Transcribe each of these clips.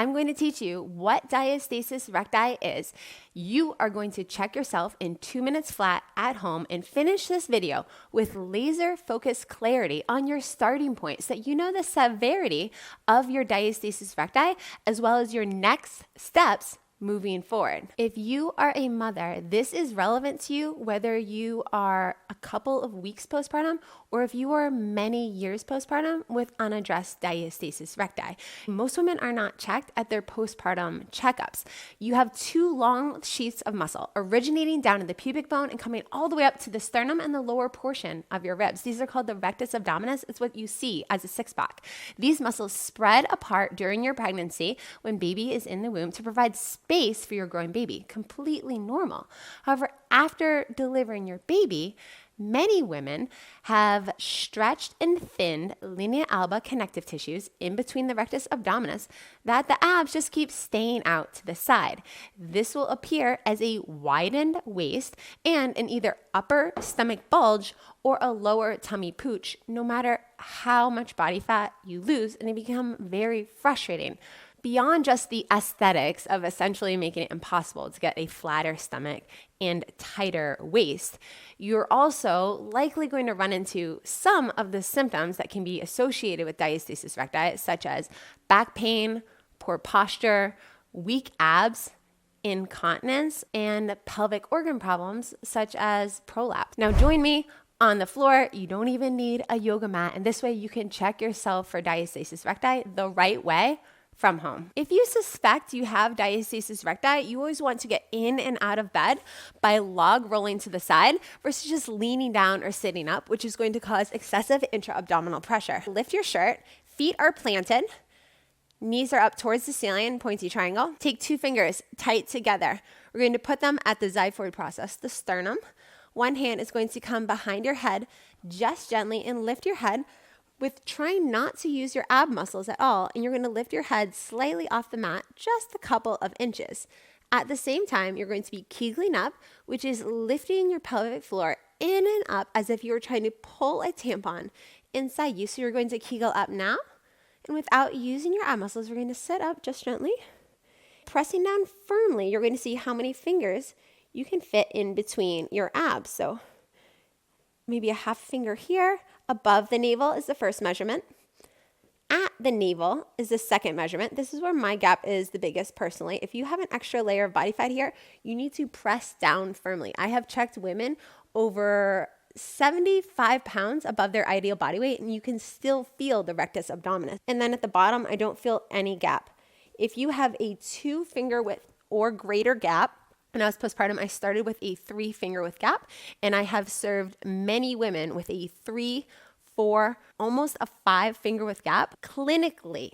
I'm going to teach you what diastasis recti is. You are going to check yourself in 2 minutes flat at home and finish this video with laser focused clarity on your starting point so that you know the severity of your diastasis recti as well as your next steps moving forward. If you are a mother, this is relevant to you whether you are a couple of weeks postpartum or if you are many years postpartum with unaddressed diastasis recti. Most women are not checked at their postpartum checkups. You have 2 long sheaths of muscle originating down in the pubic bone and coming all the way up to the sternum and the lower portion of your ribs. These are called the rectus abdominis. It's what you see as a six-pack. These muscles spread apart during your pregnancy when baby is in the womb to provide space for your growing baby, completely normal. However, after delivering your baby, many women have stretched and thinned linea alba connective tissues in between the rectus abdominis that the abs just keep staying out to the side. This will appear as a widened waist and an either upper stomach bulge or a lower tummy pooch, no matter how much body fat you lose, and it become very frustrating. Beyond just the aesthetics of essentially making it impossible to get a flatter stomach and tighter waist, you're also likely going to run into some of the symptoms that can be associated with diastasis recti, such as back pain, poor posture, weak abs, incontinence, and pelvic organ problems such as prolapse. Now join me on the floor. You don't even need a yoga mat, and this way you can check yourself for diastasis recti the right way from home. If you suspect you have diastasis recti, you always want to get in and out of bed by log rolling to the side versus just leaning down or sitting up, which is going to cause excessive intra-abdominal pressure. Lift your shirt, feet are planted, knees are up towards the ceiling, pointy triangle. Take 2 fingers tight together. We're going to put them at the xiphoid process, the sternum. One hand is going to come behind your head just gently and lift your head with trying not to use your ab muscles at all, and you're going to lift your head slightly off the mat, just a couple of inches. At the same time, you're going to be kegling up, which is lifting your pelvic floor in and up as if you were trying to pull a tampon inside you. So you're going to kegel up now, and without using your ab muscles, we're going to sit up just gently. Pressing down firmly, you're going to see how many fingers you can fit in between your abs. So maybe a half finger here. Above the navel is the first measurement. At the navel is the second measurement. This is where my gap is the biggest personally. If you have an extra layer of body fat here, you need to press down firmly. I have checked women over 75 pounds above their ideal body weight, and you can still feel the rectus abdominis. And then at the bottom, I don't feel any gap. If you have a 2 finger width or greater gap, when I was postpartum, I started with a 3 finger width gap, and I have served many women with a 3, 4, almost a 5 finger width gap. Clinically,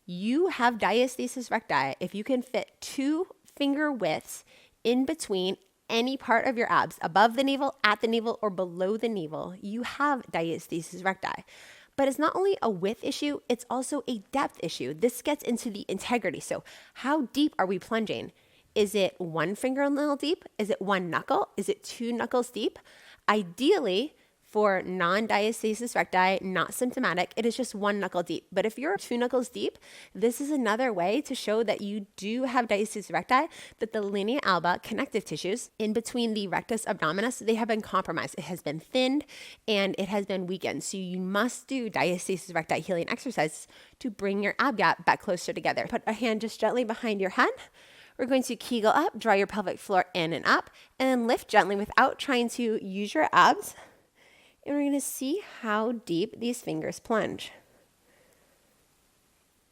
you have diastasis recti if you can fit 2 finger widths in between any part of your abs, above the navel, at the navel, or below the navel. You have diastasis recti. But it's not only a width issue, it's also a depth issue. This gets into the integrity. So how deep are we plunging? Is it 1 fingernail deep? Is it 1 knuckle? Is it 2 knuckles deep? Ideally, for non-diastasis recti, not symptomatic, it is just 1 knuckle deep. But if you're 2 knuckles deep, this is another way to show that you do have diastasis recti, that the linea alba connective tissues in between the rectus abdominis, they have been compromised. It has been thinned and it has been weakened. So you must do diastasis recti healing exercises to bring your ab gap back closer together. Put a hand just gently behind your head. We're going to kegel up, draw your pelvic floor in and up, and then lift gently without trying to use your abs. And we're going to see how deep these fingers plunge.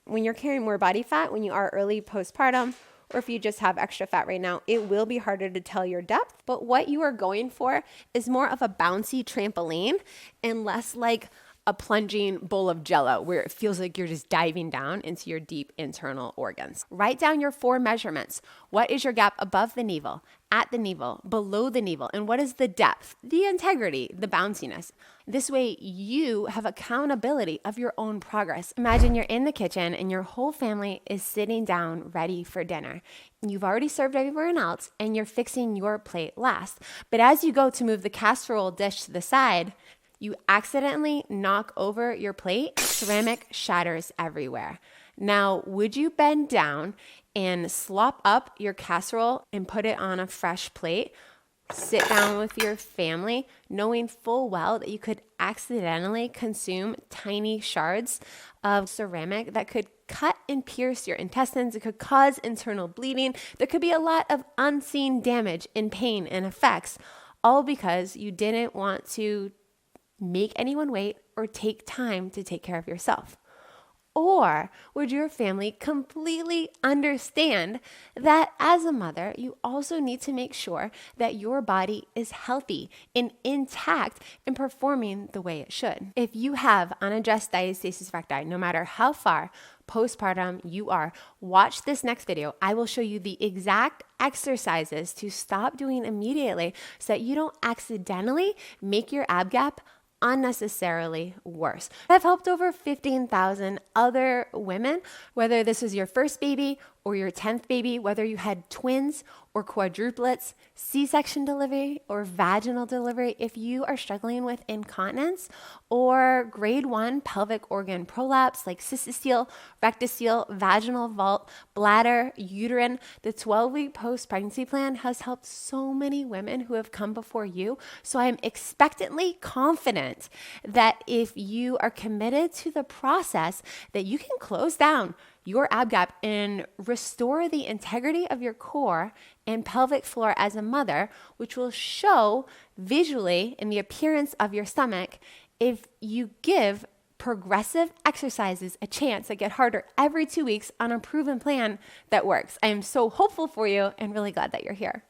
When you're carrying more body fat, when you are early postpartum, or if you just have extra fat right now, it will be harder to tell your depth. But what you are going for is more of a bouncy trampoline and less like a plunging bowl of jello where it feels like you're just diving down into your deep internal organs. Write down your 4 measurements. What is your gap above the navel, at the navel, below the navel, and what is the depth, the integrity, the bounciness? This way you have accountability of your own progress. Imagine you're in the kitchen and your whole family is sitting down ready for dinner. You've already served everyone else and you're fixing your plate last. But as you go to move the casserole dish to the side, you accidentally knock over your plate, ceramic shatters everywhere. Now, would you bend down and slop up your casserole and put it on a fresh plate? Sit down with your family, knowing full well that you could accidentally consume tiny shards of ceramic that could cut and pierce your intestines. It could cause internal bleeding. There could be a lot of unseen damage and pain and effects, all because you didn't want to make anyone wait or take time to take care of yourself. Or would your family completely understand that as a mother, you also need to make sure that your body is healthy and intact and performing the way it should? If you have unaddressed diastasis recti, no matter how far postpartum you are, watch this next video. I will show you the exact exercises to stop doing immediately so that you don't accidentally make your ab gap unnecessarily worse. I've helped over 15,000 other women, whether this was your first baby or your 10th baby, whether you had twins or quadruplets, C-section delivery or vaginal delivery, if you are struggling with incontinence or grade 1 pelvic organ prolapse like cystocele, rectocele, vaginal vault, bladder, uterine, the 12-week post-pregnancy plan has helped so many women who have come before you. So I am expectantly confident that if you are committed to the process, that you can close down your ab gap and restore the integrity of your core and pelvic floor as a mother, which will show visually in the appearance of your stomach if you give progressive exercises a chance that get harder every 2 weeks on a proven plan that works. I am so hopeful for you and really glad that you're here.